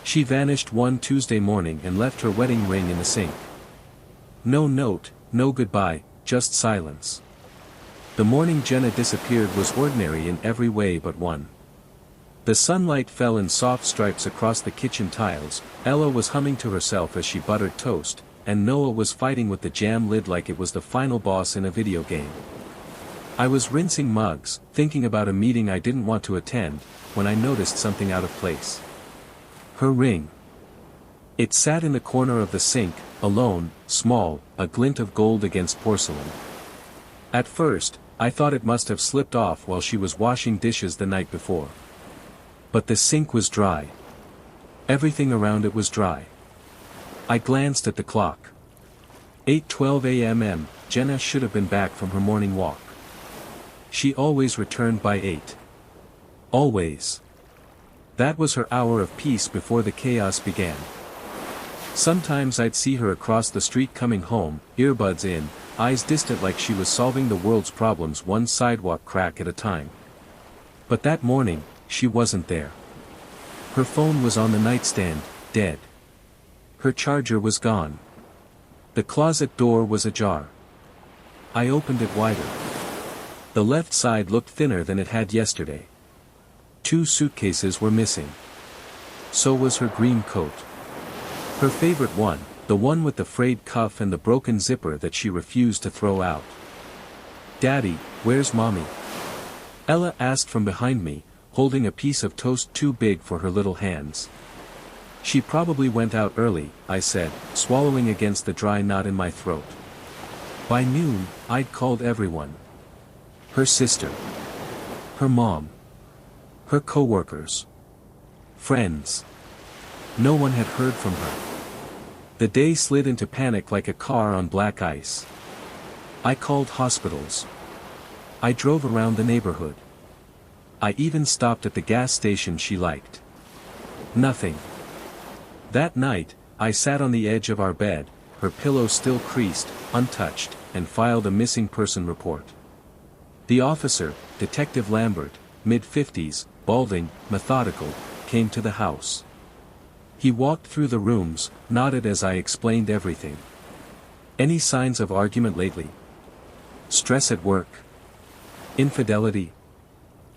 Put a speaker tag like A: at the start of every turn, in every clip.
A: She vanished one Tuesday morning and left her wedding ring in the sink. No note, no goodbye, just silence. The morning Jenna disappeared was ordinary in every way but one. The sunlight fell in soft stripes across the kitchen tiles, Ella was humming to herself as she buttered toast, and Noah was fighting with the jam lid like it was the final boss in a video game. I was rinsing mugs, thinking about a meeting I didn't want to attend, when I noticed something out of place. Her ring. It sat in the corner of the sink, alone, small, a glint of gold against porcelain. At first, I thought it must have slipped off while she was washing dishes the night before. But the sink was dry. Everything around it was dry. I glanced at the clock. 8:12 a.m. Jenna should have been back from her morning walk. She always returned by 8. Always. That was her hour of peace before the chaos began. Sometimes I'd see her across the street coming home, earbuds in, eyes distant like she was solving the world's problems one sidewalk crack at a time. But that morning, she wasn't there. Her phone was on the nightstand, dead. Her charger was gone. The closet door was ajar. I opened it wider. The left side looked thinner than it had yesterday. 2 suitcases were missing. So was her green coat. Her favorite one, the one with the frayed cuff and the broken zipper that she refused to throw out. "Daddy, where's Mommy?" Ella asked from behind me, holding a piece of toast too big for her little hands. "She probably went out early," I said, swallowing against the dry knot in my throat. By noon, I'd called everyone. Her sister. Her mom. Her co-workers. Friends. No one had heard from her. The day slid into panic like a car on black ice. I called hospitals. I drove around the neighborhood. I even stopped at the gas station she liked. Nothing. That night, I sat on the edge of our bed, her pillow still creased, untouched, and filed a missing person report. The officer, Detective Lambert, mid-50s, balding, methodical, came to the house. He walked through the rooms, nodded as I explained everything. "Any signs of argument lately? Stress at work? Infidelity?"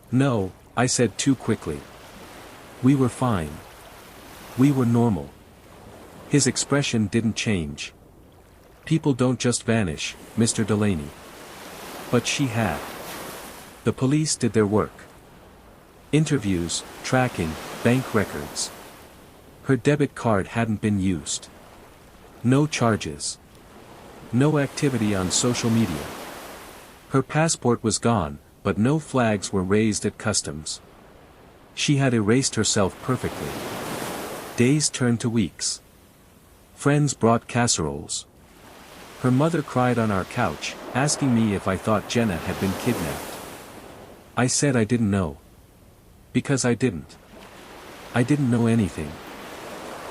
A: "No," I said too quickly. "We were fine. We were normal." His expression didn't change. "People don't just vanish, Mr. Delaney." But she had. The police did their work. Interviews, tracking, bank records. Her debit card hadn't been used. No charges. No activity on social media. Her passport was gone, but no flags were raised at customs. She had erased herself perfectly. Days turned to weeks. Friends brought casseroles. Her mother cried on our couch, asking me if I thought Jenna had been kidnapped. I said I didn't know. Because I didn't. I didn't know anything.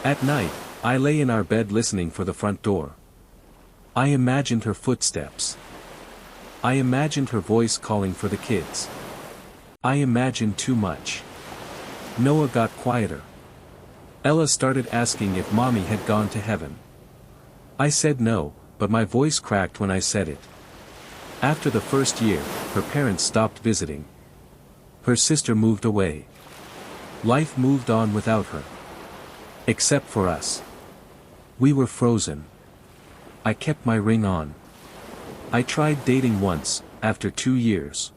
A: At night, I lay in our bed listening for the front door. I imagined her footsteps. I imagined her voice calling for the kids. I imagined too much. Noah got quieter. Ella started asking if Mommy had gone to heaven. I said no, but my voice cracked when I said it. After the first year, her parents stopped visiting. Her sister moved away. Life moved on without her. Except for us. We were frozen. I kept my ring on. I tried dating once, after 2 years.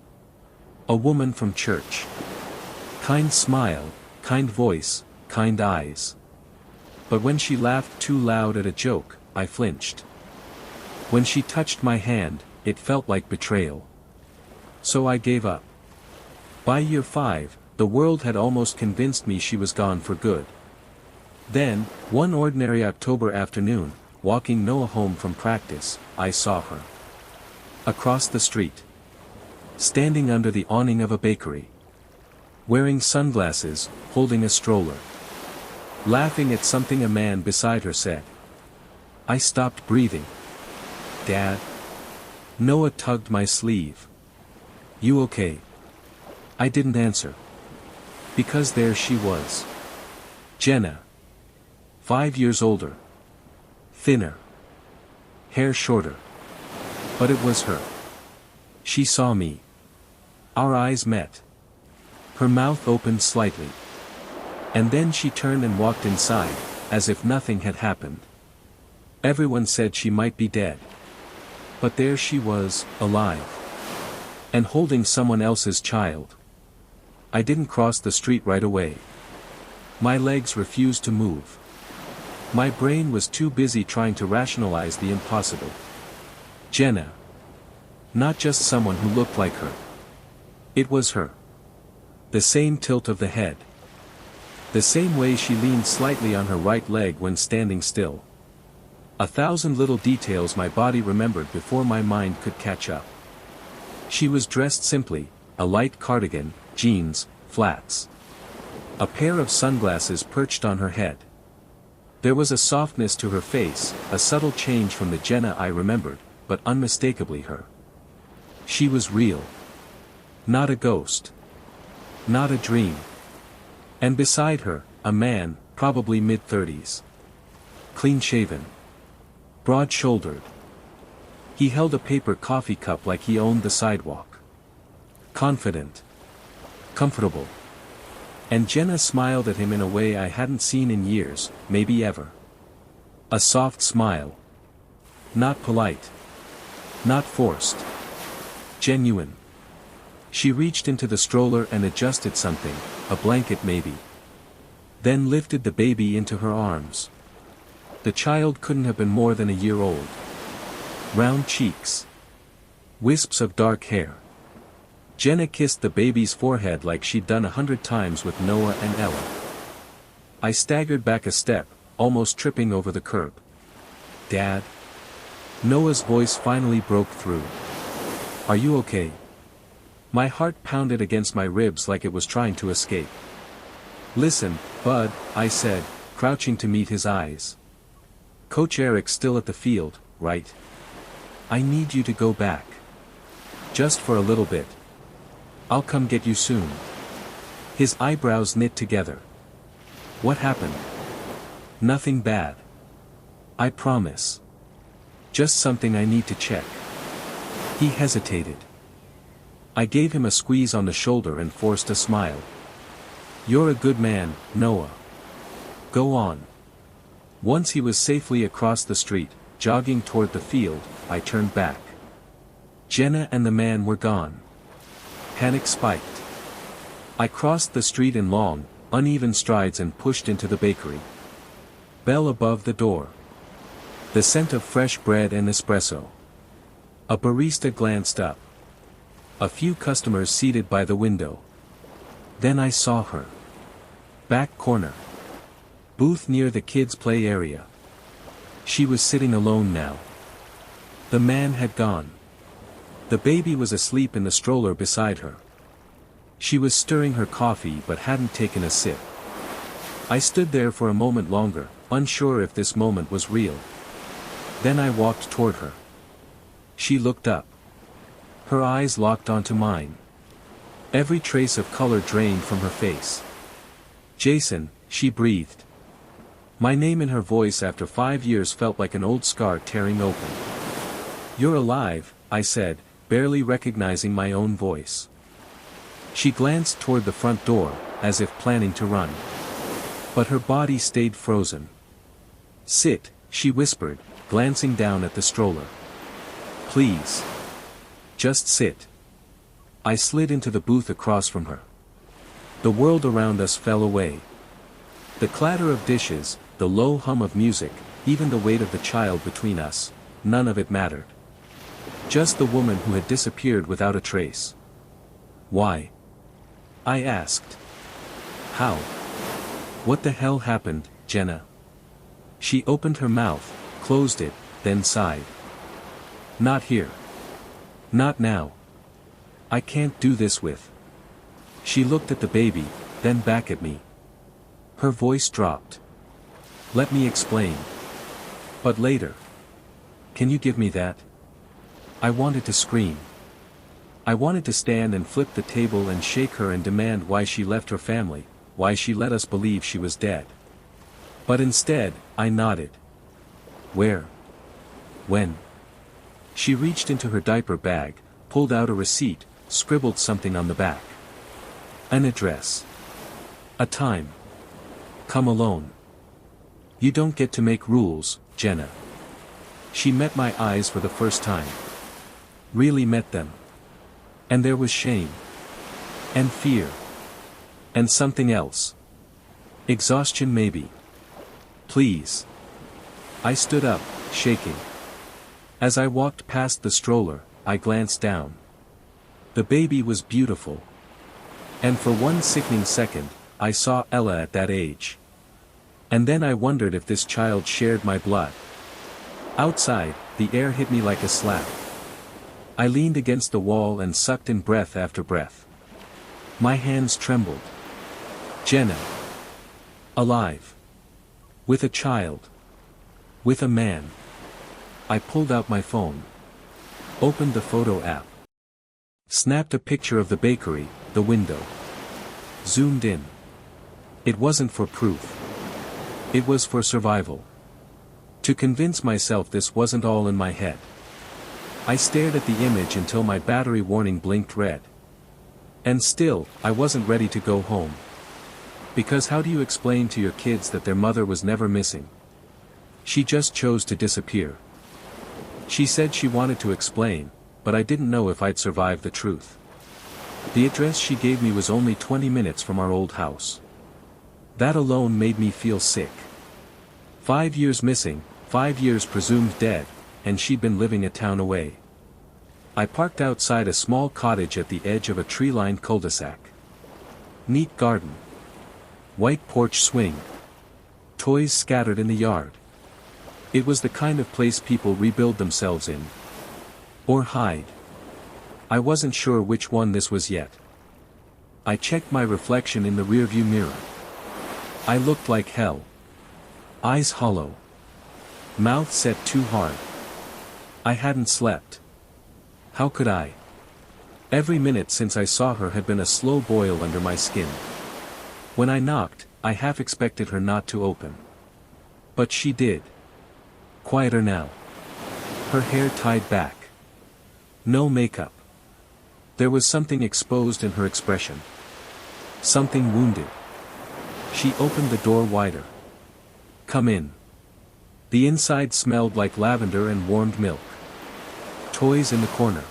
A: A woman from church. Kind smile, kind voice, kind eyes. But when she laughed too loud at a joke, I flinched. When she touched my hand, it felt like betrayal. So I gave up. By year 5, the world had almost convinced me she was gone for good. Then, one ordinary October afternoon, walking Noah home from practice, I saw her. Across the street. Standing under the awning of a bakery. Wearing sunglasses, holding a stroller. Laughing at something a man beside her said. I stopped breathing. "Dad?" Noah tugged my sleeve. "You okay?" I didn't answer. Because there she was. Jenna. 5 years older. Thinner. Hair shorter. But it was her. She saw me. Our eyes met. Her mouth opened slightly. And then she turned and walked inside, as if nothing had happened. Everyone said she might be dead. But there she was, alive. And holding someone else's child. I didn't cross the street right away. My legs refused to move. My brain was too busy trying to rationalize the impossible. Jenna. Not just someone who looked like her. It was her. The same tilt of the head. The same way she leaned slightly on her right leg when standing still. 1,000 little details my body remembered before my mind could catch up. She was dressed simply, a light cardigan, jeans, flats. A pair of sunglasses perched on her head. There was a softness to her face, a subtle change from the Jenna I remembered, but unmistakably her. She was real. Not a ghost. Not a dream. And beside her, a man, probably mid-30s. Clean-shaven. Broad-shouldered. He held a paper coffee cup like he owned the sidewalk. Confident. Comfortable. And Jenna smiled at him in a way I hadn't seen in years, maybe ever. A soft smile. Not polite. Not forced. Genuine. She reached into the stroller and adjusted something, a blanket maybe. Then lifted the baby into her arms. The child couldn't have been more than a year old. Round cheeks. Wisps of dark hair. Jenna kissed the baby's forehead like she'd done 100 times with Noah and Ella. I staggered back a step, almost tripping over the curb. Dad? Noah's voice finally broke through. Are you okay? My heart pounded against my ribs like it was trying to escape. Listen, Bud, I said, crouching to meet his eyes. Coach Eric's still at the field, right? I need you to go back. Just for a little bit. I'll come get you soon. His eyebrows knit together. What happened? Nothing bad. I promise. Just something I need to check. He hesitated. I gave him a squeeze on the shoulder and forced a smile. You're a good man, Noah. Go on. Once he was safely across the street, jogging toward the field, I turned back. Jenna and the man were gone. Panic spiked. I crossed the street in long, uneven strides and pushed into the bakery. Bell above the door. The scent of fresh bread and espresso. A barista glanced up. A few customers seated by the window. Then I saw her. Back corner. Booth near the kids' play area. She was sitting alone now. The man had gone. The baby was asleep in the stroller beside her. She was stirring her coffee but hadn't taken a sip. I stood there for a moment longer, unsure if this moment was real. Then I walked toward her. She looked up. Her eyes locked onto mine. Every trace of color drained from her face. Jason, she breathed. My name in her voice after 5 years felt like an old scar tearing open. You're alive, I said, barely recognizing my own voice. She glanced toward the front door, as if planning to run. But her body stayed frozen. Sit, she whispered, glancing down at the stroller. Please. Just sit. I slid into the booth across from her. The world around us fell away. The clatter of dishes, the low hum of music, even the weight of the child between us, none of it mattered. Just the woman who had disappeared without a trace. Why? I asked. How? What the hell happened, Jenna? She opened her mouth, closed it, then sighed. Not here. Not now. I can't do this with. She looked at the baby, then back at me. Her voice dropped. Let me explain. But later. Can you give me that? I wanted to scream. I wanted to stand and flip the table and shake her and demand why she left her family, why she let us believe she was dead. But instead, I nodded. Where? When? She reached into her diaper bag, pulled out a receipt, scribbled something on the back. An address. A time. Come alone. You don't get to make rules, Jenna. She met my eyes for the first time. Really met them. And there was shame. And fear. And something else. Exhaustion maybe. Please. I stood up, shaking. As I walked past the stroller, I glanced down. The baby was beautiful. And for one sickening second, I saw Ella at that age. And then I wondered if this child shared my blood. Outside, the air hit me like a slap. I leaned against the wall and sucked in breath after breath. My hands trembled. Jenna. Alive. With a child. With a man. I pulled out my phone. Opened the photo app. Snapped a picture of the bakery, the window. Zoomed in. It wasn't for proof. It was for survival. To convince myself this wasn't all in my head. I stared at the image until my battery warning blinked red. And still, I wasn't ready to go home. Because how do you explain to your kids that their mother was never missing? She just chose to disappear. She said she wanted to explain, but I didn't know if I'd survive the truth. The address she gave me was only 20 minutes from our old house. That alone made me feel sick. 5 years missing, 5 years presumed dead, and she'd been living a town away. I parked outside a small cottage at the edge of a tree-lined cul-de-sac. Neat garden. White porch swing. Toys scattered in the yard. It was the kind of place people rebuild themselves in. Or hide. I wasn't sure which one this was yet. I checked my reflection in the rearview mirror. I looked like hell. Eyes hollow. Mouth set too hard. I hadn't slept. How could I? Every minute since I saw her had been a slow boil under my skin. When I knocked, I half expected her not to open. But she did. Quieter now. Her hair tied back. No makeup. There was something exposed in her expression. Something wounded. She opened the door wider. Come in. The inside smelled like lavender and warmed milk. Toys in the corner.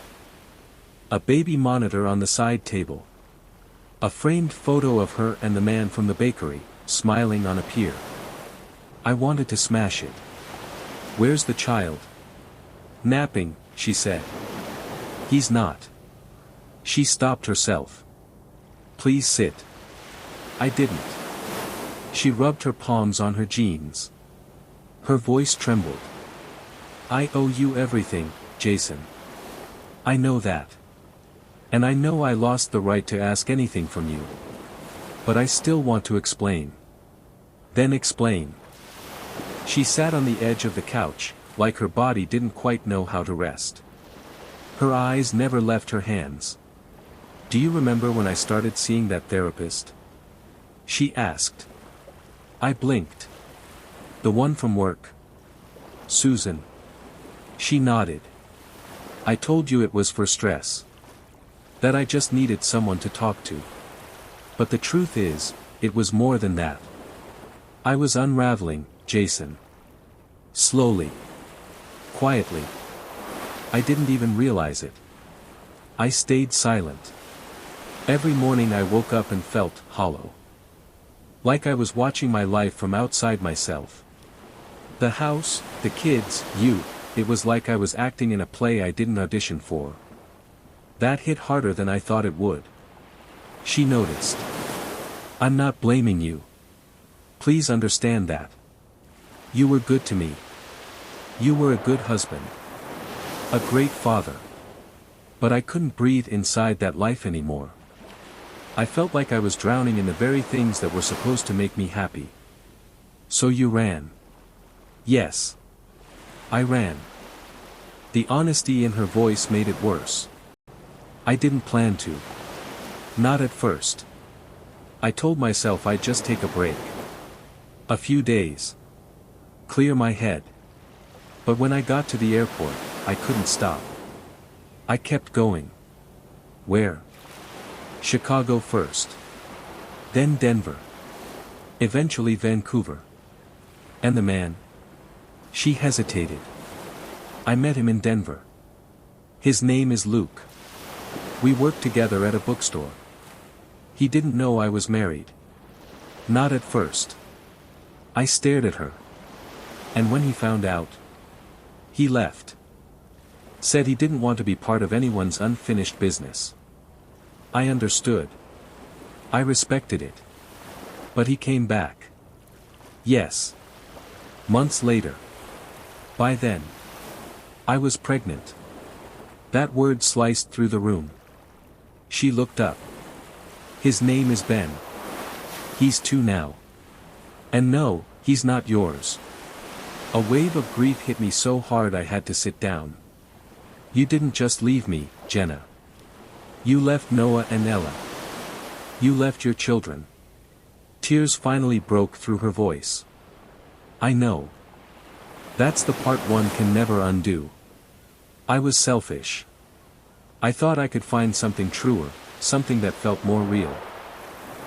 A: A baby monitor on the side table. A framed photo of her and the man from the bakery, smiling on a pier. I wanted to smash it. Where's the child? Napping, she said. He's not. She stopped herself. Please sit. I didn't. She rubbed her palms on her jeans. Her voice trembled. I owe you everything, Jason. I know that. And I know I lost the right to ask anything from you. But I still want to explain. Then explain. She sat on the edge of the couch, like her body didn't quite know how to rest. Her eyes never left her hands. Do you remember when I started seeing that therapist? She asked. I blinked. The one from work. Susan. She nodded. I told you it was for stress. That I just needed someone to talk to. But the truth is, it was more than that. I was unraveling, Jason. Slowly. Quietly. I didn't even realize it. I stayed silent. Every morning I woke up and felt hollow. Like I was watching my life from outside myself. The house, the kids, you, it was like I was acting in a play I didn't audition for. That hit harder than I thought it would. She noticed. I'm not blaming you. Please understand that. You were good to me. You were a good husband. A great father. But I couldn't breathe inside that life anymore. I felt like I was drowning in the very things that were supposed to make me happy. So you ran. Yes. I ran. The honesty in her voice made it worse. I didn't plan to. Not at first. I told myself I'd just take a break. A few days. Clear my head. But when I got to the airport, I couldn't stop. I kept going. Where? Chicago first. Then Denver. Eventually Vancouver. And the man? She hesitated. I met him in Denver. His name is Luke. We worked together at a bookstore. He didn't know I was married. Not at first. I stared at her. And when he found out, he left. Said he didn't want to be part of anyone's unfinished business. I understood. I respected it. But he came back. Yes. Months later. By then, I was pregnant. That word sliced through the room. She looked up. His name is Ben. He's 2 now. And no, he's not yours. A wave of grief hit me so hard I had to sit down. You didn't just leave me, Jenna. You left Noah and Ella. You left your children. Tears finally broke through her voice. I know. That's the part one can never undo. I was selfish. I thought I could find something truer, something that felt more real.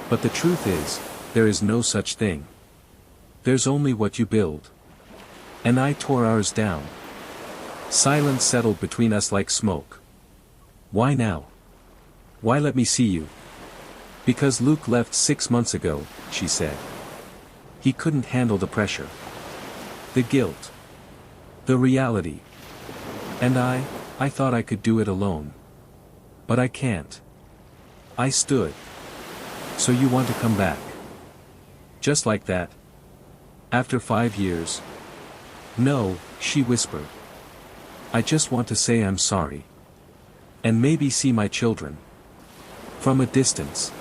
A: But the truth is, there is no such thing. There's only what you build. And I tore ours down. Silence settled between us like smoke. Why now? Why let me see you? Because Luke left 6 months ago, she said. He couldn't handle the pressure. The guilt. The reality. And I thought I could do it alone. But I can't. I stood. So you want to come back? Just like that? After 5 years? No, she whispered. I just want to say I'm sorry. And maybe see my children. From a distance.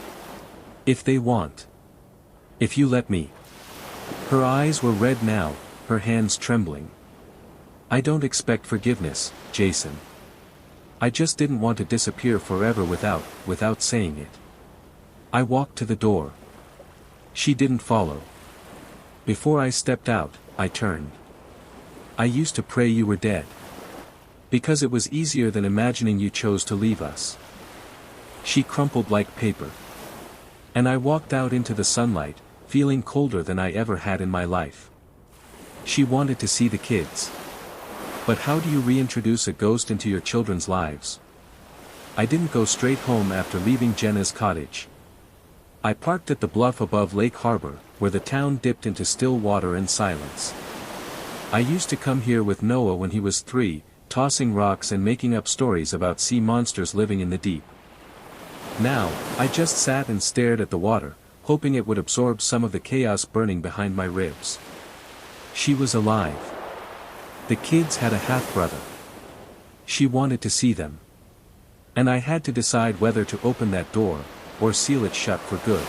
A: If they want. If you let me. Her eyes were red now, her hands trembling. I don't expect forgiveness, Jason. I just didn't want to disappear forever without saying it. I walked to the door. She didn't follow. Before I stepped out, I turned. I used to pray you were dead. Because it was easier than imagining you chose to leave us. She crumpled like paper. And I walked out into the sunlight, feeling colder than I ever had in my life. She wanted to see the kids. But how do you reintroduce a ghost into your children's lives? I didn't go straight home after leaving Jenna's cottage. I parked at the bluff above Lake Harbor, where the town dipped into still water and silence. I used to come here with Noah when he was 3, tossing rocks and making up stories about sea monsters living in the deep. Now, I just sat and stared at the water, hoping it would absorb some of the chaos burning behind my ribs. She was alive. The kids had a half-brother. She wanted to see them. And I had to decide whether to open that door, or seal it shut for good.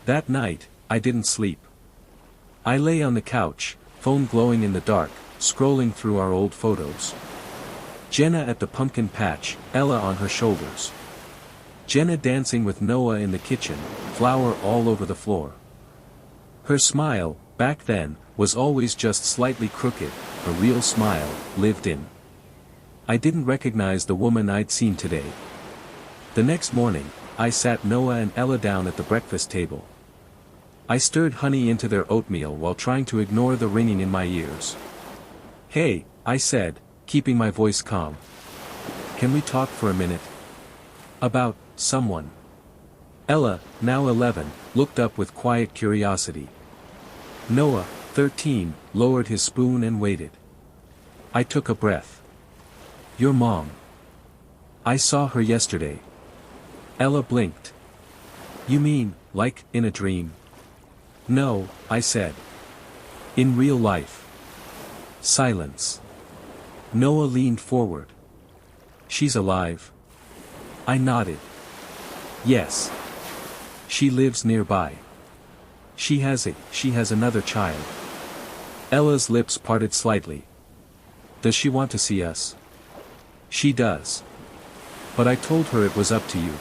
A: That night, I didn't sleep. I lay on the couch, phone glowing in the dark, scrolling through our old photos. Jenna at the pumpkin patch, Ella on her shoulders. Jenna dancing with Noah in the kitchen, flour all over the floor. Her smile, back then, was always just slightly crooked, a real smile, lived in. I didn't recognize the woman I'd seen today. The next morning, I sat Noah and Ella down at the breakfast table. I stirred honey into their oatmeal while trying to ignore the ringing in my ears. Hey, I said, keeping my voice calm. Can we talk for a minute? About someone. Ella, now 11, looked up with quiet curiosity. Noah, 13, lowered his spoon and waited. I took a breath. Your mom. I saw her yesterday. Ella blinked. You mean, like, in a dream? No, I said. In real life. Silence. Noah leaned forward. She's alive. I nodded. Yes. She lives nearby. She has another child. Ella's lips parted slightly. Does she want to see us? She does. But I told her it was up to you.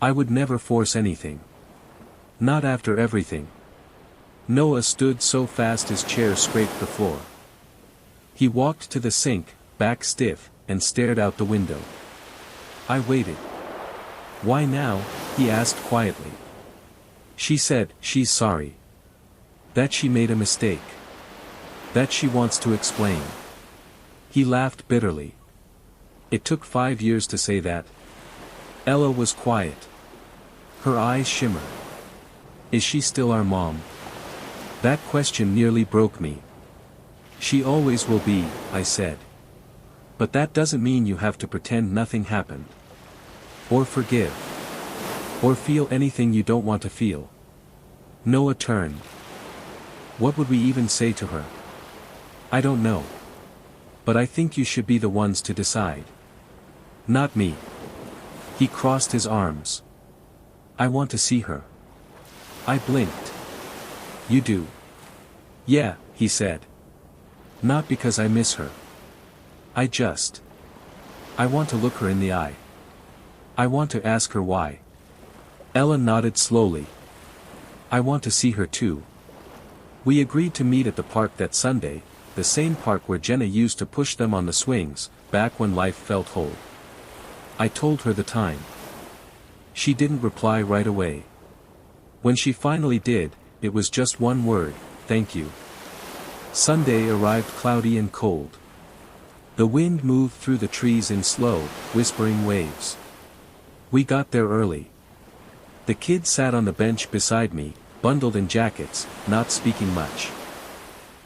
A: I would never force anything. Not after everything. Noah stood so fast his chair scraped the floor. He walked to the sink, back stiff, and stared out the window. I waited. "Why now?" he asked quietly. She said, "She's sorry. That she made a mistake. That she wants to explain." He laughed bitterly. "It took 5 years to say that." Ella was quiet. Her eyes shimmered. "Is she still our mom?" That question nearly broke me. "She always will be," I said. "But that doesn't mean you have to pretend nothing happened. Or forgive. Or feel anything you don't want to feel." Noah turned. "What would we even say to her?" "I don't know. But I think you should be the ones to decide. Not me." He crossed his arms. "I want to see her." I blinked. "You do?" "Yeah," he said. "Not because I miss her. I want to look her in the eye. I want to ask her why." Ella nodded slowly. "I want to see her too." We agreed to meet at the park that Sunday, the same park where Jenna used to push them on the swings, back when life felt whole. I told her the time. She didn't reply right away. When she finally did, it was just one word: "Thank you." Sunday arrived cloudy and cold. The wind moved through the trees in slow, whispering waves. We got there early. The kids sat on the bench beside me, bundled in jackets, not speaking much.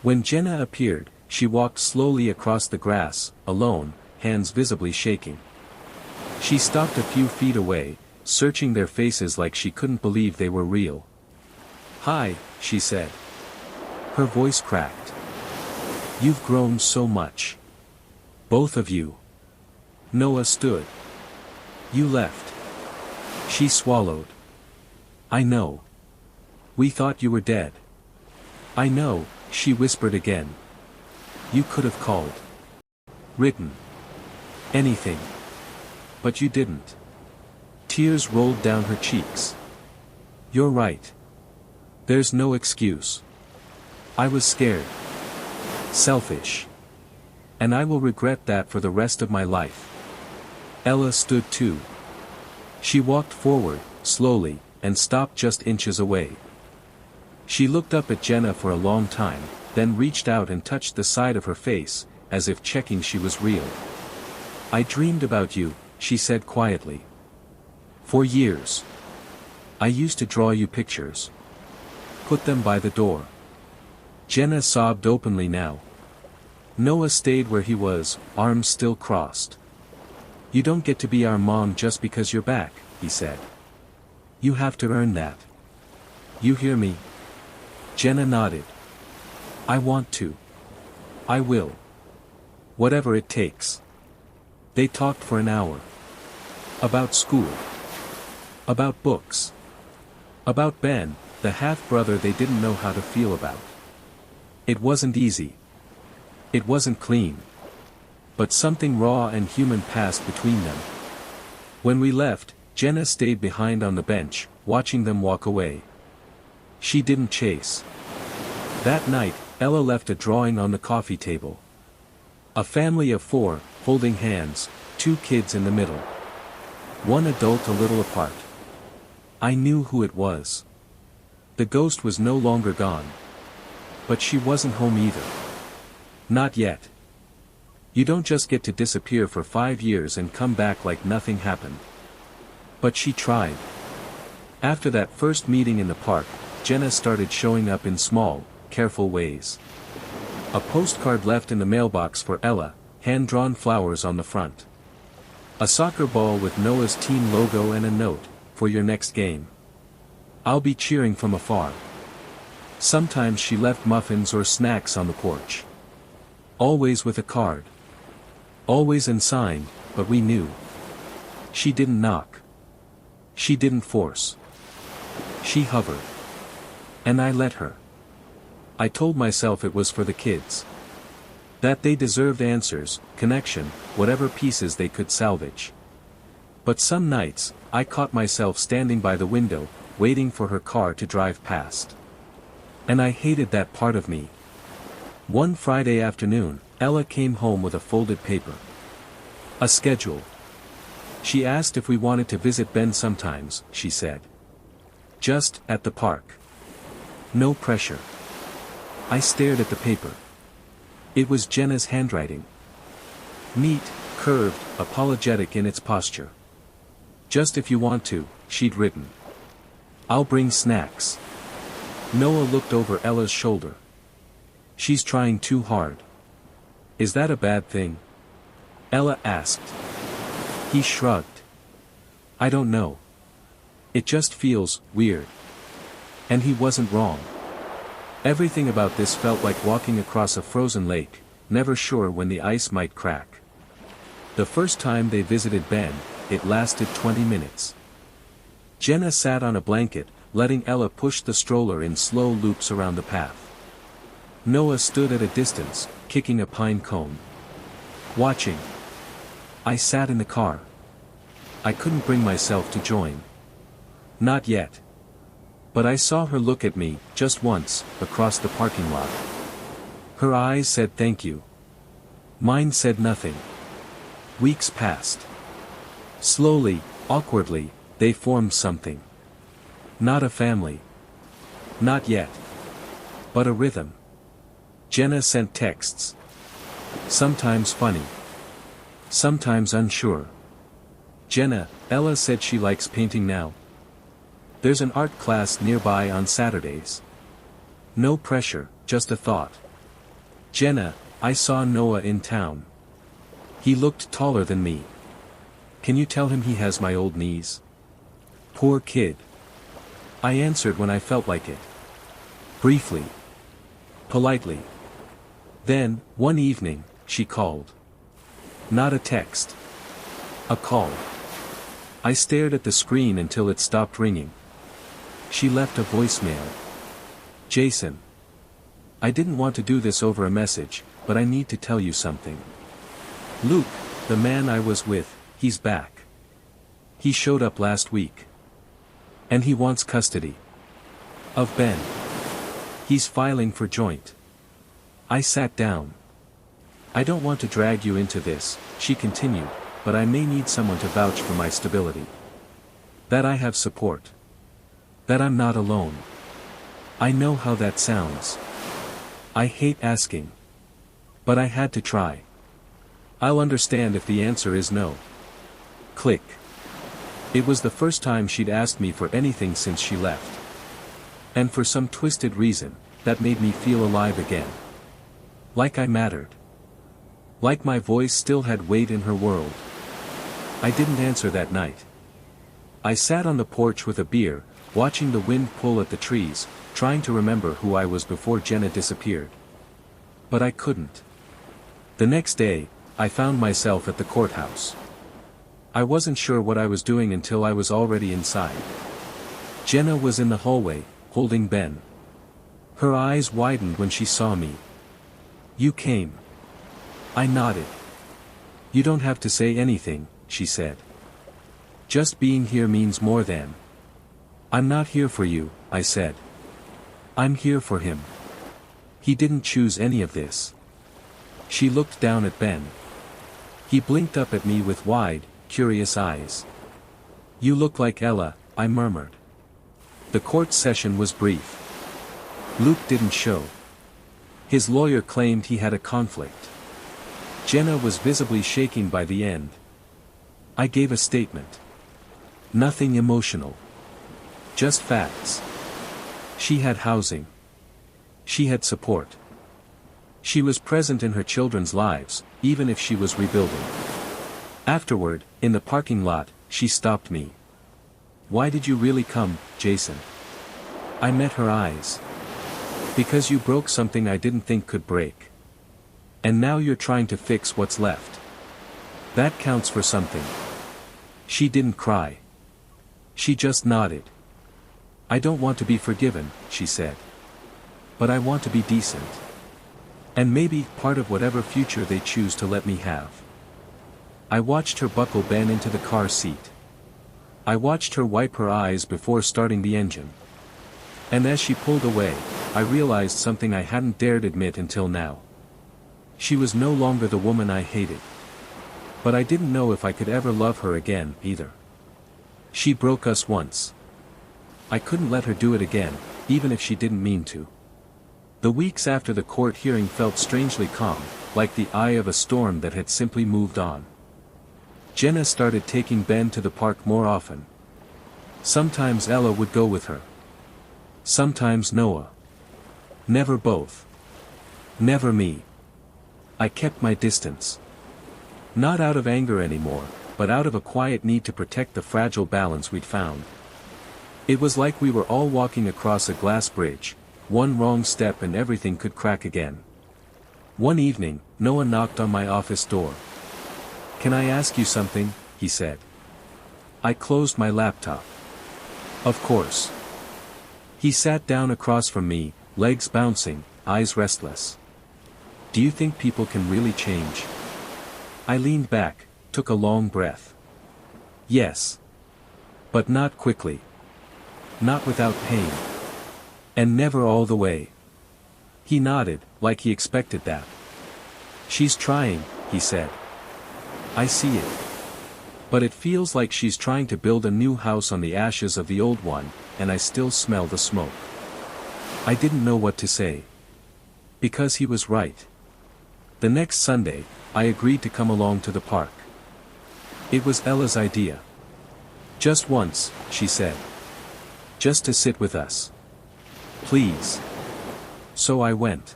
A: When Jenna appeared, she walked slowly across the grass, alone, hands visibly shaking. She stopped a few feet away, searching their faces like she couldn't believe they were real. "Hi," she said. Her voice cracked. "You've grown so much. Both of you." Noah stood. "You left." She swallowed. "I know. We thought you were dead." "I know," she whispered again. "You could have called. Written. Anything. But you didn't." Tears rolled down her cheeks. "You're right. There's no excuse. I was scared. Selfish. And I will regret that for the rest of my life." Ella stood too. She walked forward, slowly, and stopped just inches away. She looked up at Jenna for a long time, then reached out and touched the side of her face, as if checking she was real. "I dreamed about you," she said quietly. "For years. I used to draw you pictures. Put them by the door." Jenna sobbed openly now. Noah stayed where he was, arms still crossed. "You don't get to be our mom just because you're back," he said. "You have to earn that. You hear me?" Jenna nodded. "I want to. I will. Whatever it takes." They talked for an hour. About school. About books. About Ben, the half-brother they didn't know how to feel about. It wasn't easy. It wasn't clean. But something raw and human passed between them. When we left, Jenna stayed behind on the bench, watching them walk away. She didn't chase. That night, Ella left a drawing on the coffee table. A family of 4, holding hands, 2 kids in the middle. One adult a little apart. I knew who it was. The ghost was no longer gone. But she wasn't home either. Not yet. You don't just get to disappear for 5 years and come back like nothing happened. But she tried. After that first meeting in the park, Jenna started showing up in small, careful ways. A postcard left in the mailbox for Ella, hand-drawn flowers on the front. A soccer ball with Noah's team logo and a note, "For your next game. I'll be cheering from afar." Sometimes she left muffins or snacks on the porch. Always with a card. Always unsigned, but we knew. She didn't knock. She didn't force. She hovered. And I let her. I told myself it was for the kids. That they deserved answers, connection, whatever pieces they could salvage. But some nights, I caught myself standing by the window, waiting for her car to drive past. And I hated that part of me. One Friday afternoon, Ella came home with a folded paper. A schedule. She asked if we wanted to visit Ben sometimes, she said. Just at the park. No pressure. I stared at the paper. It was Jenna's handwriting. Neat, curved, apologetic in its posture. Just if you want to, she'd written. I'll bring snacks. Noah looked over Ella's shoulder. She's trying too hard. Is that a bad thing? Ella asked. He shrugged. I don't know. It just feels weird. And he wasn't wrong. Everything about this felt like walking across a frozen lake, never sure when the ice might crack. The first time they visited Ben, it lasted 20 minutes. Jenna sat on a blanket, letting Ella push the stroller in slow loops around the path. Noah stood at a distance, kicking a pine cone. Watching. I sat in the car. I couldn't bring myself to join. Not yet. But I saw her look at me, just once, across the parking lot. Her eyes said thank you. Mine said nothing. Weeks passed. Slowly, awkwardly, they formed something. Not a family. Not yet. But a rhythm. Jenna sent texts. Sometimes funny. Sometimes unsure. Jenna, Ella said she likes painting now. There's an art class nearby on Saturdays. No pressure, just a thought. Jenna, I saw Noah in town. He looked taller than me. Can you tell him he has my old knees? Poor kid. I answered when I felt like it. Briefly. Politely. Then, one evening, she called. Not a text. A call. I stared at the screen until it stopped ringing. She left a voicemail. Jason. I didn't want to do this over a message, but I need to tell you something. Luke, the man I was with, he's back. He showed up last week. And he wants custody. Of Ben. He's filing for joint. I sat down. I don't want to drag you into this, she continued, but I may need someone to vouch for my stability. That I have support. That I'm not alone. I know how that sounds. I hate asking. But I had to try. I'll understand if the answer is no. Click. It was the first time she'd asked me for anything since she left. And for some twisted reason, that made me feel alive again. Like I mattered. Like my voice still had weight in her world. I didn't answer that night. I sat on the porch with a beer, watching the wind pull at the trees, trying to remember who I was before Jenna disappeared. But I couldn't. The next day, I found myself at the courthouse. I wasn't sure what I was doing until I was already inside. Jenna was in the hallway, holding Ben. Her eyes widened when she saw me. You came. I nodded. You don't have to say anything, she said. Just being here means more than. I'm not here for you, I said. I'm here for him. He didn't choose any of this. She looked down at Ben. He blinked up at me with wide, curious eyes. You look like Ella, I murmured. The court session was brief. Luke didn't show. His lawyer claimed he had a conflict. Jenna was visibly shaking by the end. I gave a statement. Nothing emotional. Just facts. She had housing. She had support. She was present in her children's lives, even if she was rebuilding. Afterward, in the parking lot, she stopped me. Why did you really come, Jason? I met her eyes. Because you broke something I didn't think could break. And now you're trying to fix what's left. That counts for something. She didn't cry. She just nodded. I don't want to be forgiven, she said. But I want to be decent. And maybe part of whatever future they choose to let me have. I watched her buckle Ben into the car seat. I watched her wipe her eyes before starting the engine. And as she pulled away, I realized something I hadn't dared admit until now. She was no longer the woman I hated. But I didn't know if I could ever love her again, either. She broke us once. I couldn't let her do it again, even if she didn't mean to. The weeks after the court hearing felt strangely calm, like the eye of a storm that had simply moved on. Jenna started taking Ben to the park more often. Sometimes Ella would go with her. Sometimes Noah. Never both. Never me. I kept my distance. Not out of anger anymore, but out of a quiet need to protect the fragile balance we'd found. It was like we were all walking across a glass bridge, one wrong step and everything could crack again. One evening, Noah knocked on my office door. "Can I ask you something?" he said. I closed my laptop. "Of course." He sat down across from me, legs bouncing, eyes restless. "Do you think people can really change?" I leaned back, took a long breath. "Yes. But not quickly. Not without pain. And never all the way." He nodded, like he expected that. "She's trying," he said. "I see it. But it feels like she's trying to build a new house on the ashes of the old one, and I still smell the smoke." I didn't know what to say. Because he was right. The next Sunday, I agreed to come along to the park. It was Ella's idea. "Just once," she said. "Just to sit with us. Please." So I went.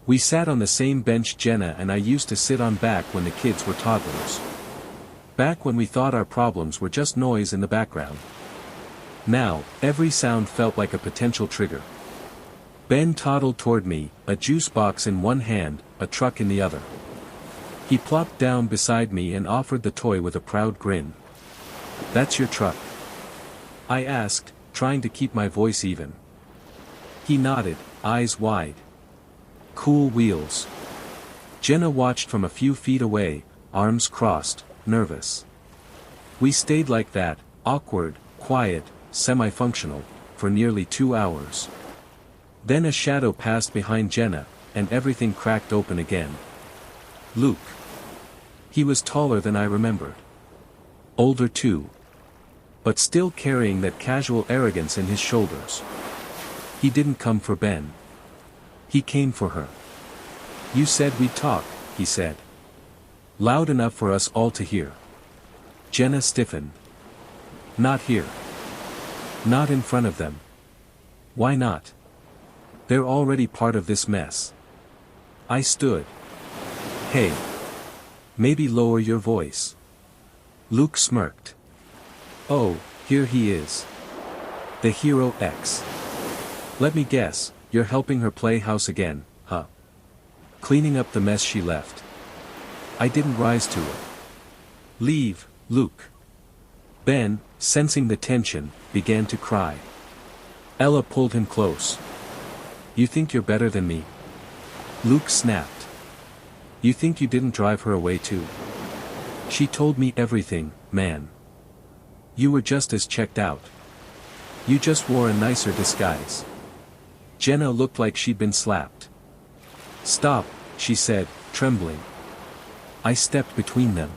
A: We sat on the same bench Jenna and I used to sit on back when the kids were toddlers. Back when we thought our problems were just noise in the background. Now, every sound felt like a potential trigger. Ben toddled toward me, a juice box in one hand, a truck in the other. He plopped down beside me and offered the toy with a proud grin. "That's your truck?" I asked, trying to keep my voice even. He nodded, eyes wide. "Cool wheels." Jenna watched from a few feet away, arms crossed, nervous. We stayed like that, awkward, quiet, semi-functional, for nearly 2 hours. Then a shadow passed behind Jenna, and everything cracked open again. Luke. He was taller than I remembered. Older too. But still carrying that casual arrogance in his shoulders. He didn't come for Ben. He came for her. "You said we'd talk," he said. Loud enough for us all to hear. Jenna stiffened. "Not here. Not in front of them." "Why not? They're already part of this mess." I stood. "Hey. Maybe lower your voice." Luke smirked. "Oh, here he is. The hero X. Let me guess, you're helping her play house again, huh? Cleaning up the mess she left." I didn't rise to it. "Leave, Luke." Ben, sensing the tension, began to cry. Ella pulled him close. "You think you're better than me?" Luke snapped. "You think you didn't drive her away too? She told me everything, man. You were just as checked out. You just wore a nicer disguise." Jenna looked like she'd been slapped. "Stop," she said, trembling. I stepped between them.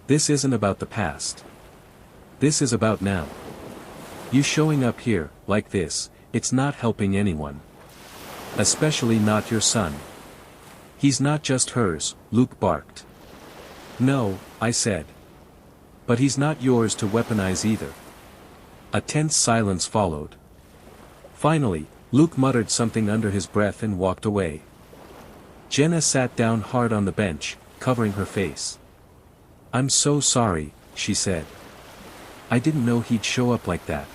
A: "This isn't about the past. This is about now. You showing up here, like this, it's not helping anyone. Especially not your son. He's not just hers," Luke barked. "No," I said. "But he's not yours to weaponize either." A tense silence followed. Finally, Luke muttered something under his breath and walked away. Jenna sat down hard on the bench, covering her face. "I'm so sorry," she said. "I didn't know he'd show up like that.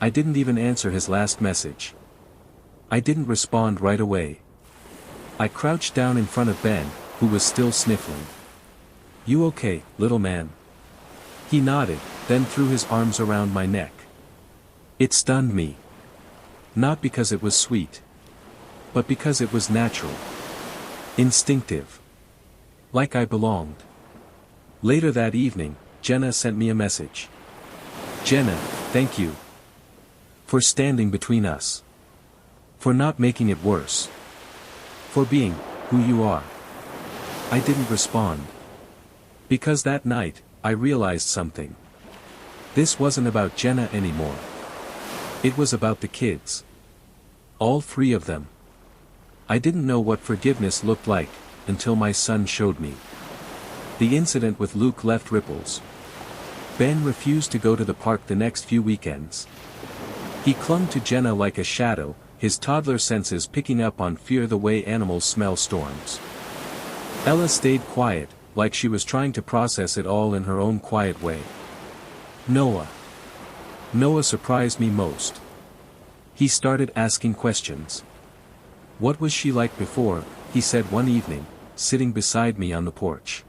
A: I didn't even answer his last message. I didn't respond right away." I crouched down in front of Ben, who was still sniffling. "You okay, little man?" He nodded, then threw his arms around my neck. It stunned me. Not because it was sweet. But because it was natural. Instinctive. Like I belonged. Later that evening, Jenna sent me a message. "Jenna, thank you. For standing between us. For not making it worse. For being who you are. I didn't respond. Because that night, I realized something. This wasn't about Jenna anymore. It was about the kids. All three of them. I didn't know what forgiveness looked like, until my son showed me. The incident with Luke left ripples. Ben refused to go to the park the next few weekends. He clung to Jenna like a shadow, his toddler senses picking up on fear the way animals smell storms. Ella stayed quiet, like she was trying to process it all in her own quiet way. Noah. Noah surprised me most. He started asking questions. What was she like before, he said one evening, sitting beside me on the porch.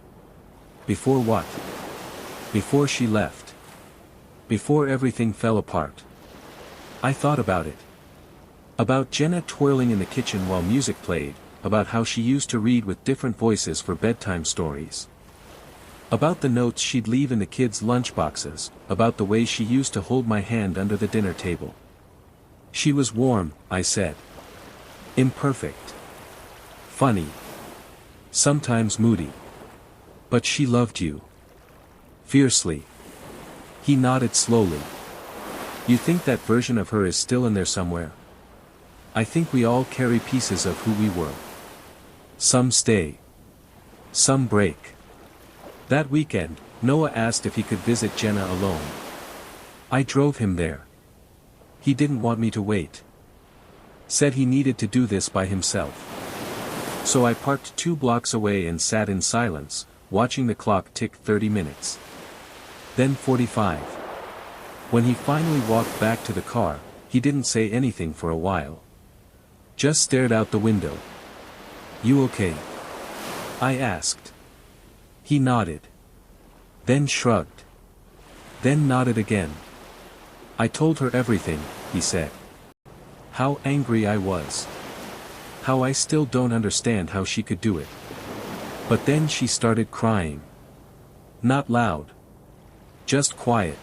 A: Before what? Before she left. Before everything fell apart. I thought about it. About Jenna twirling in the kitchen while music played, about how she used to read with different voices for bedtime stories. About the notes she'd leave in the kids' lunchboxes, about the way she used to hold my hand under the dinner table. She was warm, I said. Imperfect. Funny. Sometimes moody. But she loved you. Fiercely. He nodded slowly. You think that version of her is still in there somewhere? I think we all carry pieces of who we were. Some stay. Some break. That weekend, Noah asked if he could visit Jenna alone. I drove him there. He didn't want me to wait. Said he needed to do this by himself. So I parked 2 blocks away and sat in silence, watching the clock tick 30 minutes. Then 45. When he finally walked back to the car, he didn't say anything for a while. Just stared out the window. You okay? I asked. He nodded. Then shrugged. Then nodded again. I told her everything, he said. How angry I was. How I still don't understand how she could do it. But then she started crying. Not loud. Just quiet.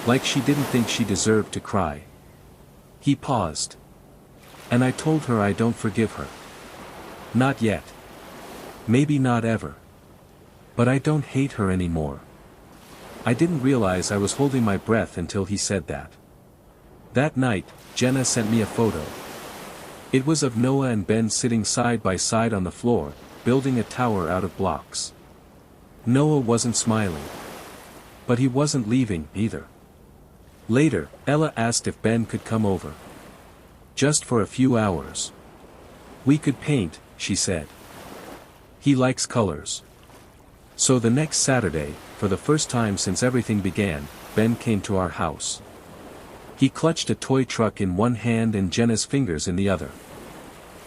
A: Like she didn't think she deserved to cry. He paused. And I told her I don't forgive her. Not yet. Maybe not ever. But I don't hate her anymore. I didn't realize I was holding my breath until he said that. That night, Jenna sent me a photo. It was of Noah and Ben sitting side by side on the floor, building a tower out of blocks. Noah wasn't smiling. But he wasn't leaving, either. Later, Ella asked if Ben could come over. Just for a few hours. We could paint, she said. He likes colors. So the next Saturday, for the first time since everything began, Ben came to our house. He clutched a toy truck in one hand and Jenna's fingers in the other.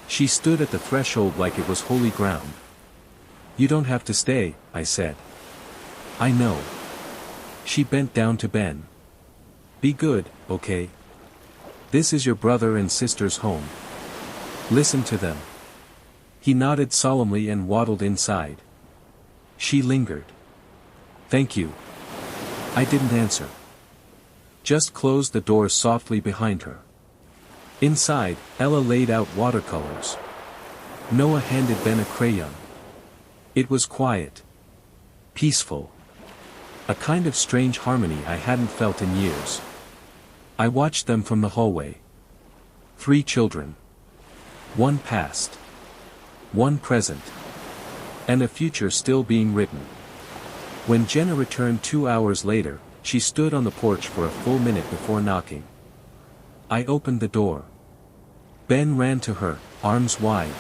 A: She stood at the threshold like it was holy ground. You don't have to stay, I said. I know. She bent down to Ben. Be good, okay? This is your brother and sister's home. Listen to them. He nodded solemnly and waddled inside. She lingered. Thank you. I didn't answer. Just closed the door softly behind her. Inside, Ella laid out watercolors. Noah handed Ben a crayon. It was quiet. Peaceful. A kind of strange harmony I hadn't felt in years. I watched them from the hallway. 3 children. 1 past. 1 present. And a future still being written. When Jenna returned 2 hours later, she stood on the porch for a full minute before knocking. I opened the door. Ben ran to her, arms wide.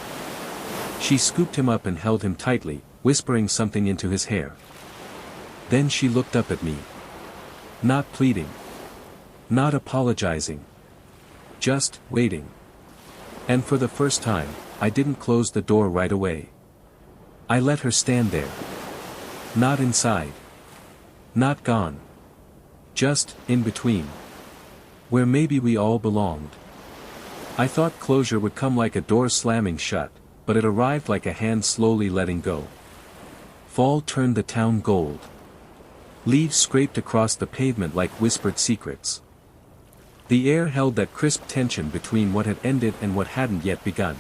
A: She scooped him up and held him tightly, whispering something into his hair. Then she looked up at me. Not pleading. Not apologizing. Just waiting. And for the first time, I didn't close the door right away. I let her stand there. Not inside. Not gone. Just in between. Where maybe we all belonged. I thought closure would come like a door slamming shut, but it arrived like a hand slowly letting go. Fall turned the town gold. Leaves scraped across the pavement like whispered secrets. The air held that crisp tension between what had ended and what hadn't yet begun.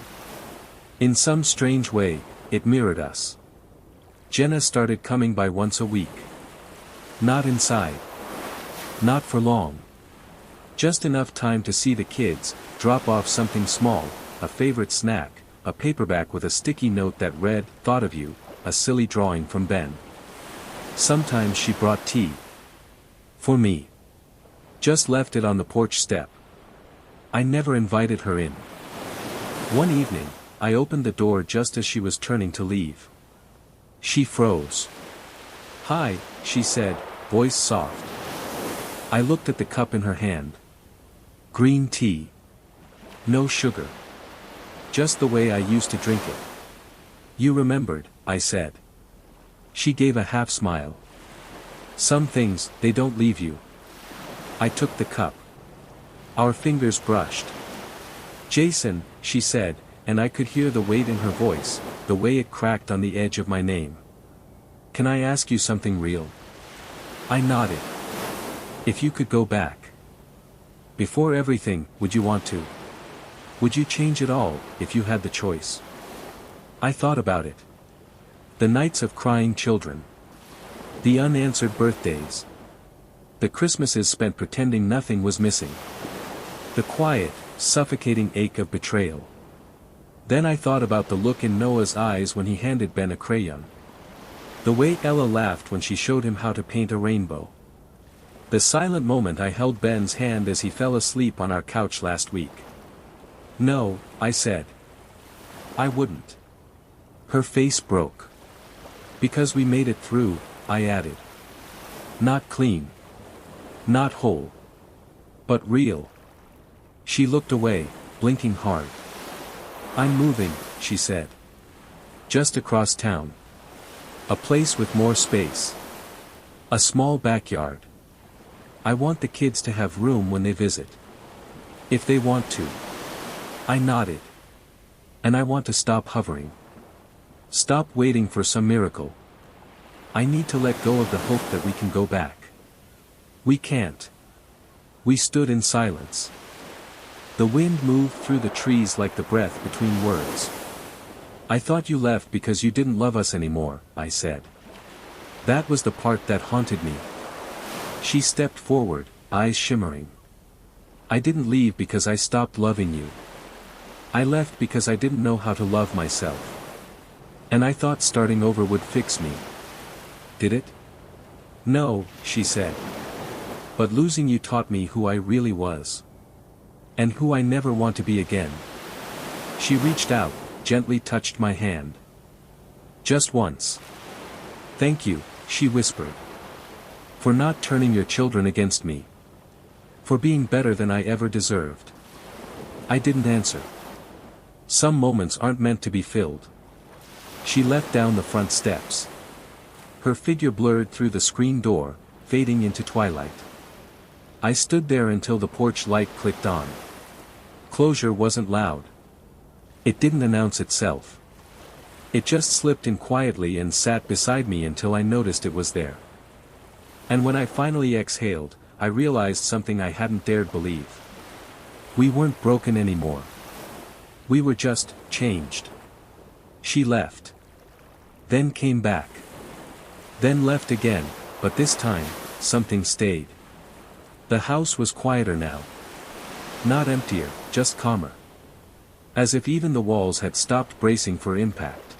A: In some strange way, it mirrored us. Jenna started coming by once a week. Not inside. Not for long. Just enough time to see the kids, drop off something small, a favorite snack, a paperback with a sticky note that read, "Thought of you," a silly drawing from Ben. Sometimes she brought tea. For me. Just left it on the porch step. I never invited her in. One evening, I opened the door just as she was turning to leave. She froze. "Hi," she said, voice soft. I looked at the cup in her hand. Green tea. No sugar. Just the way I used to drink it. "You remembered," I said. She gave a half smile. "Some things, they don't leave you." I took the cup. Our fingers brushed. "Jason," she said, and I could hear the weight in her voice, the way it cracked on the edge of my name. "Can I ask you something real?" I nodded. "If you could go back. Before everything, would you want to? Would you change it all, if you had the choice?" I thought about it. The nights of crying children. The unanswered birthdays. The Christmases spent pretending nothing was missing. The quiet, suffocating ache of betrayal. Then I thought about the look in Noah's eyes when he handed Ben a crayon. The way Ella laughed when she showed him how to paint a rainbow. The silent moment I held Ben's hand as he fell asleep on our couch last week. "No," I said. "I wouldn't." Her face broke. "Because we made it through," I added. "Not clean. Not whole. But real." She looked away, blinking hard. "I'm moving," she said. "Just across town. A place with more space. A small backyard. I want the kids to have room when they visit. If they want to." I nodded. "And I want to stop hovering. Stop waiting for some miracle. I need to let go of the hope that we can go back. We can't." We stood in silence. The wind moved through the trees like the breath between words. "I thought you left because you didn't love us anymore," I said. That was the part that haunted me. She stepped forward, eyes shimmering. "I didn't leave because I stopped loving you. I left because I didn't know how to love myself. And I thought starting over would fix me. Did it?" "No," she said. "But losing you taught me who I really was. And who I never want to be again." She reached out, gently touched my hand. "Just once. Thank you," she whispered. "For not turning your children against me. For being better than I ever deserved." I didn't answer. Some moments aren't meant to be filled. She left down the front steps. Her figure blurred through the screen door, fading into twilight. I stood there until the porch light clicked on. Closure wasn't loud. It didn't announce itself. It just slipped in quietly and sat beside me until I noticed it was there. And when I finally exhaled, I realized something I hadn't dared believe. We weren't broken anymore. We were just changed. She left. Then came back. Then left again, but this time, something stayed. The house was quieter now. Not emptier, just calmer. As if even the walls had stopped bracing for impact.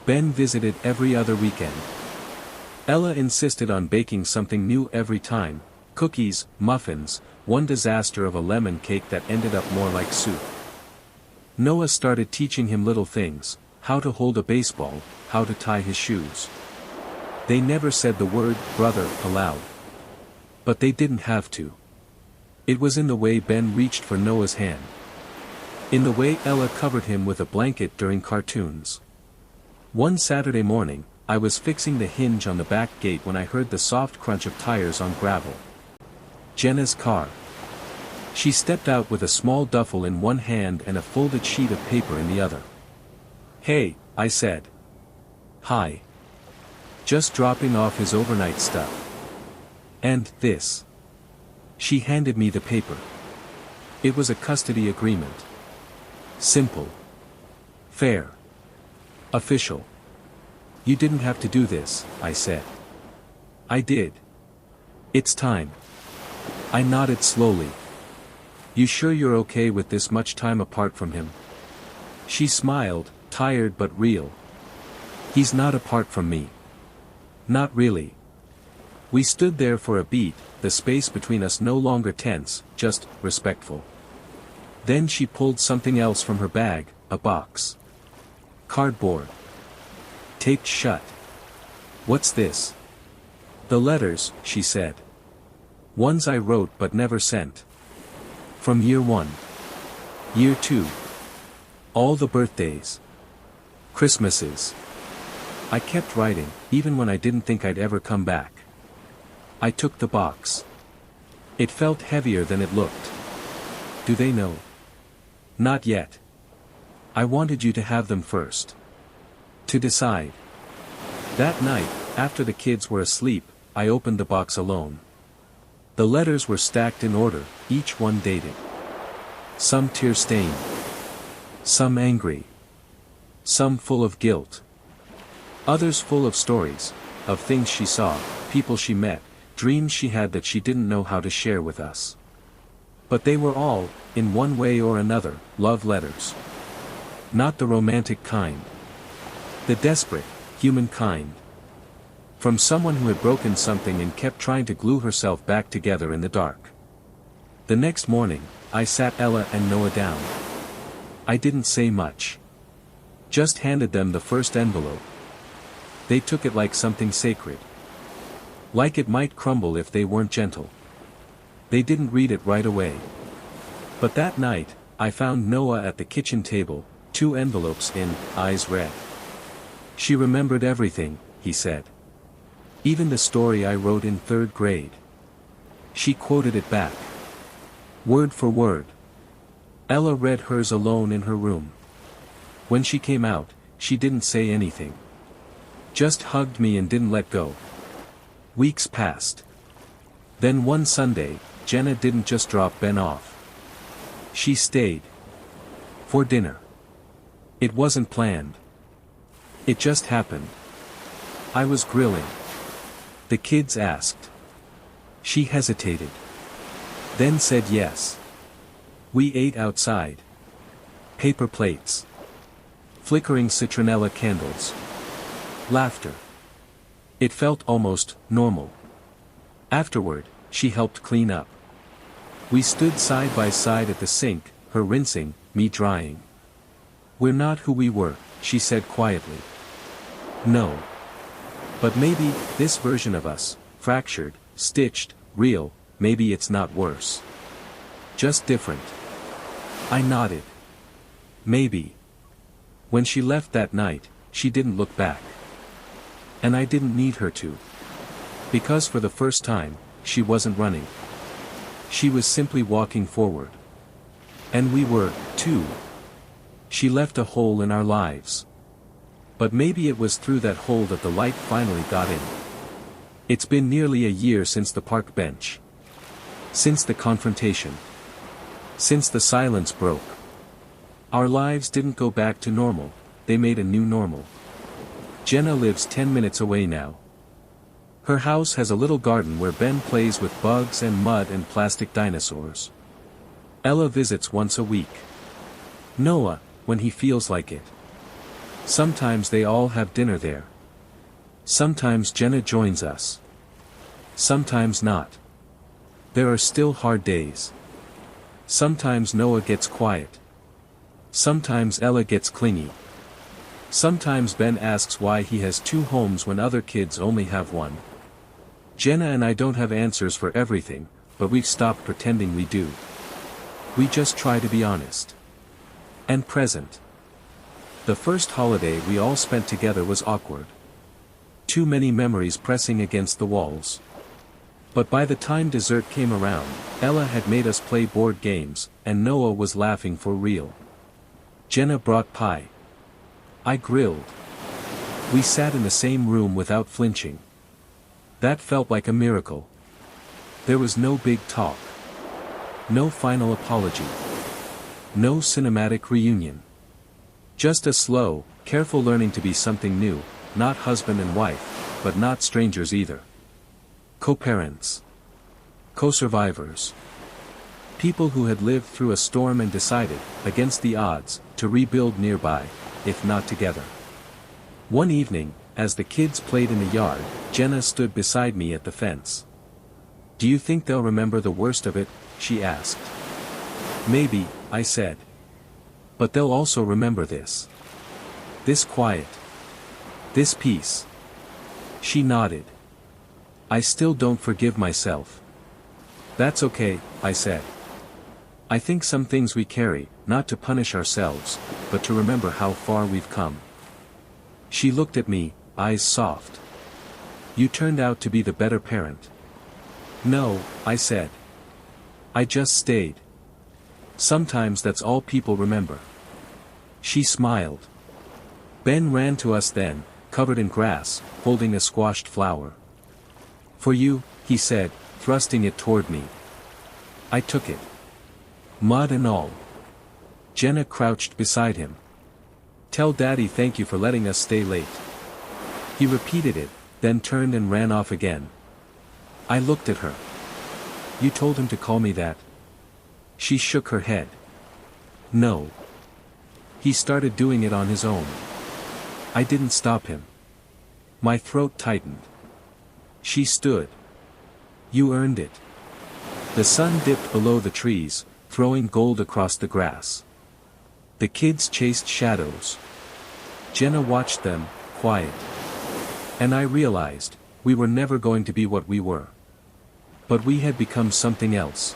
A: Ben visited every other weekend. Ella insisted on baking something new every time, cookies, muffins, one disaster of a lemon cake that ended up more like soup. Noah started teaching him little things, how to hold a baseball, how to tie his shoes. They never said the word brother aloud. But they didn't have to. It was in the way Ben reached for Noah's hand. In the way Ella covered him with a blanket during cartoons. One Saturday morning, I was fixing the hinge on the back gate when I heard the soft crunch of tires on gravel. Jenna's car. She stepped out with a small duffel in one hand and a folded sheet of paper in the other. "Hey," I said. "Hi. Just dropping off his overnight stuff. And this." She handed me the paper. It was a custody agreement. Simple. Fair. Official. You didn't have to do this, I said. I did. It's time. I nodded slowly. You sure you're okay with this much time apart from him? She smiled, tired but real. He's not apart from me. Not really. We stood there for a beat, the space between us no longer tense, just respectful. Then she pulled something else from her bag, a box. Cardboard. Taped shut. What's this? The letters, she said. Ones I wrote but never sent. From year 1. Year 2. All the birthdays. Christmases. I kept writing, even when I didn't think I'd ever come back. I took the box. It felt heavier than it looked. Do they know? Not yet. I wanted you to have them first. To decide. That night, after the kids were asleep, I opened the box alone. The letters were stacked in order, each one dated. Some tear-stained. Some angry. Some full of guilt. Others full of stories, of things she saw, people she met, dreams she had that she didn't know how to share with us. But they were all, in one way or another, love letters. Not the romantic kind. The desperate, human kind. From someone who had broken something and kept trying to glue herself back together in the dark. The next morning, I sat Ella and Noah down. I didn't say much. Just handed them the first envelope. They took it like something sacred. Like it might crumble if they weren't gentle. They didn't read it right away. But that night, I found Noah at the kitchen table, 2 envelopes in, eyes red. She remembered everything, he said. Even the story I wrote in 3rd grade. She quoted it back. Word for word. Ella read hers alone in her room. When she came out, she didn't say anything. Just hugged me and didn't let go. Weeks passed. Then one Sunday, Jenna didn't just drop Ben off. She stayed. For dinner. It wasn't planned. It just happened. I was grilling. The kids asked. She hesitated. Then said yes. We ate outside. Paper plates. Flickering citronella candles. Laughter. It felt almost normal. Afterward, she helped clean up. We stood side by side at the sink, her rinsing, me drying. We're not who we were, she said quietly. No. But maybe, this version of us, fractured, stitched, real, maybe it's not worse. Just different. I nodded. Maybe. When she left that night, she didn't look back. And I didn't need her to. Because for the first time, she wasn't running. She was simply walking forward. And we were, too. She left a hole in our lives. But maybe it was through that hole that the light finally got in. It's been nearly a year since the park bench. Since the confrontation. Since the silence broke. Our lives didn't go back to normal, they made a new normal. Jenna lives 10 minutes away now. Her house has a little garden where Ben plays with bugs and mud and plastic dinosaurs. Ella visits once a week. Noah, when he feels like it. Sometimes they all have dinner there. Sometimes Jenna joins us. Sometimes not. There are still hard days. Sometimes Noah gets quiet. Sometimes Ella gets clingy. Sometimes Ben asks why he has 2 homes when other kids only have 1. Jenna and I don't have answers for everything, but we've stopped pretending we do. We just try to be honest. And present. The first holiday we all spent together was awkward. Too many memories pressing against the walls. But by the time dessert came around, Ella had made us play board games, and Noah was laughing for real. Jenna brought pie. I grilled. We sat in the same room without flinching. That felt like a miracle. There was no big talk. No final apology. No cinematic reunion. Just a slow, careful learning to be something new, not husband and wife, but not strangers either. Co-parents. Co-survivors. People who had lived through a storm and decided, against the odds, to rebuild nearby, if not together. One evening, as the kids played in the yard, Jenna stood beside me at the fence. "Do you think they'll remember the worst of it?" she asked. "Maybe," I said. "But they'll also remember this. This quiet. This peace." She nodded. "I still don't forgive myself." "That's okay," I said. "I think some things we carry, not to punish ourselves, but to remember how far we've come." She looked at me, eyes soft. "You turned out to be the better parent." "No," I said. "I just stayed. Sometimes that's all people remember." She smiled. Ben ran to us then, covered in grass, holding a squashed flower. "For you," he said, thrusting it toward me. I took it. Mud and all. Jenna crouched beside him. "Tell Daddy thank you for letting us stay late." He repeated it, then turned and ran off again. I looked at her. "You told him to call me that?" She shook her head. "No. He started doing it on his own. I didn't stop him." My throat tightened. She stood. "You earned it." The sun dipped below the trees, throwing gold across the grass. The kids chased shadows. Jenna watched them, quiet. And I realized, we were never going to be what we were. But we had become something else.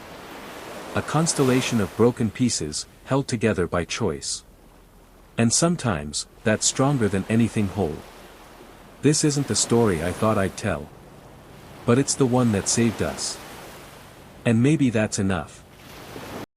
A: A constellation of broken pieces, held together by choice. And sometimes, that's stronger than anything whole. This isn't the story I thought I'd tell. But it's the one that saved us. And maybe that's enough.